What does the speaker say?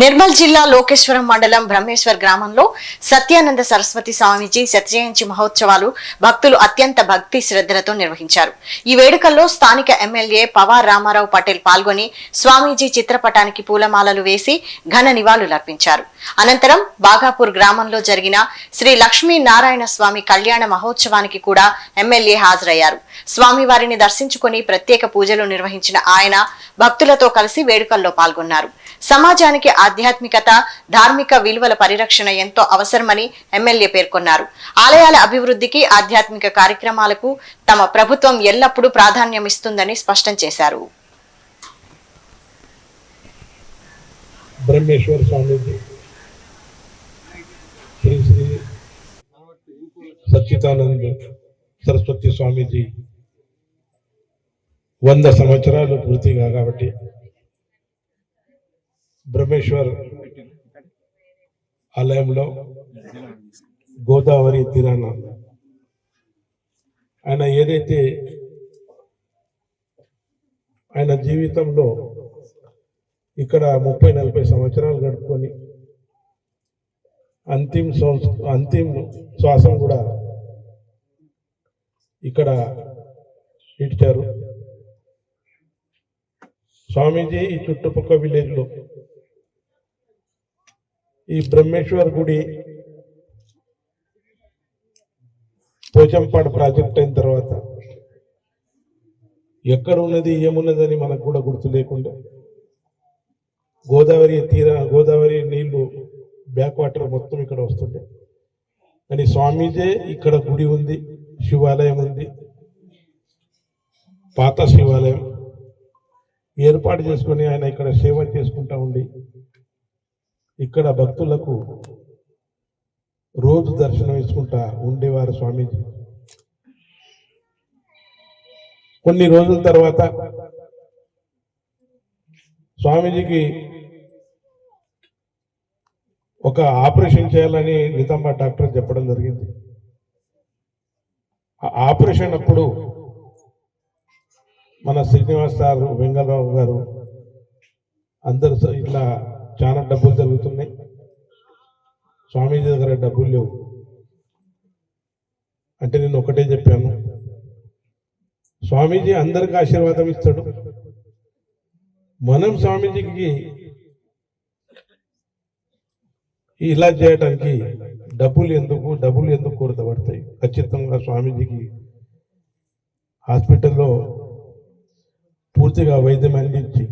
నిర్మల్ జిల్లా లోకేశ్వరం మండలం బ్రహ్మేశ్వర్ గ్రామంలో సత్యానంద సరస్వతి స్వామీజీ శతజయంతి మహోత్సవాలు భక్తులు అత్యంత భక్తి శ్రద్ధలతో నిర్వహించారు. ఈ వేడుకల్లో స్థానిక ఎమ్మెల్యే పవార్ రామారావు పటేల్ పాల్గొని స్వామీజీ చిత్రపటానికి పూలమాలలు వేసి ఘన నివాళులర్పించారు. అనంతరం బాగాపూర్ గ్రామంలో జరిగిన శ్రీ లక్ష్మీ నారాయణ స్వామి కళ్యాణ మహోత్సవానికి కూడా ఎమ్మెల్యే హాజరయ్యారు. స్వామివారిని దర్శించుకుని ప్రత్యేక పూజలు నిర్వహించిన ఆయన భక్తులతో కలిసి వేడుకల్లో పాల్గొన్నారు. సమాజానికి ఆధ్యాత్మికత, ధార్మిక విలువల పరిరక్షణ ఎంతో అవసరమని ఎమ్మెల్యే పేర్కొన్నారు. ఆలయాల అభివృద్ధికి, ఆధ్యాత్మిక కార్యక్రమాలకు తమ ప్రభుత్వం ఎల్లప్పుడూ ప్రాధాన్యమిస్తుందని స్పష్టం చేశారు. బ్రహ్మేశ్వర స్వామీజీ శ్రీ శ్రీ సచ్చిదానంద సరస్వతి స్వామీజీ 100 సంవత్సరాలు పూర్తిగా కాబట్టి బ్రహ్మేశ్వర్ ఆలయంలో గోదావరి తీరాన ఆయన ఏదైతే ఆయన జీవితంలో ఇక్కడ 30-40 సంవత్సరాలు గడుపుకొని అంతిమ శ్వాసం కూడా ఇక్కడ ఇచ్చారు. స్వామీజీ ఈ చుట్టుపక్కల విలేజ్లో ఈ బ్రహ్మేశ్వర్ గుడి పోచంపాడు ప్రాజెక్ట్ అయిన తర్వాత ఎక్కడ ఉన్నది ఏమున్నదని మనకు కూడా గుర్తు లేకుండా గోదావరి నీళ్లు బ్యాక్ వాటర్ మొత్తం ఇక్కడ వస్తుండే. కానీ స్వామీజీ ఇక్కడ గుడి ఉంది, శివాలయం ఉంది, పాత శివాలయం ఏర్పాటు చేసుకుని ఆయన ఇక్కడ సేవ చేసుకుంటా ఉండి ఇక్కడ భక్తులకు రోజు దర్శనం ఇచ్చుకుంటా ఉండేవారు స్వామీజీ. కొన్ని రోజుల తర్వాత స్వామీజీకి ఒక ఆపరేషన్ చేయాలని నిజామాబాద్ డాక్టర్ చెప్పడం జరిగింది. ఆ ఆపరేషన్ అప్పుడు మన శ్రీనివాస్ సారు, వెంగళరావు గారు అందరూ ఇట్లా చాలా డబ్బులు జరుగుతున్నాయి, స్వామీజీ దగ్గర డబ్బులు లేవు అంటే నేను ఒకటే చెప్పాను, స్వామీజీ అందరికి ఆశీర్వాదం ఇస్తాడు, మనం స్వామీజీకి ఇలా చేయడానికి డబ్బులు ఎందుకు కొరత పడతాయి. ఖచ్చితంగా స్వామీజీకి హాస్పిటల్లో పూర్తిగా వైద్యం అందించి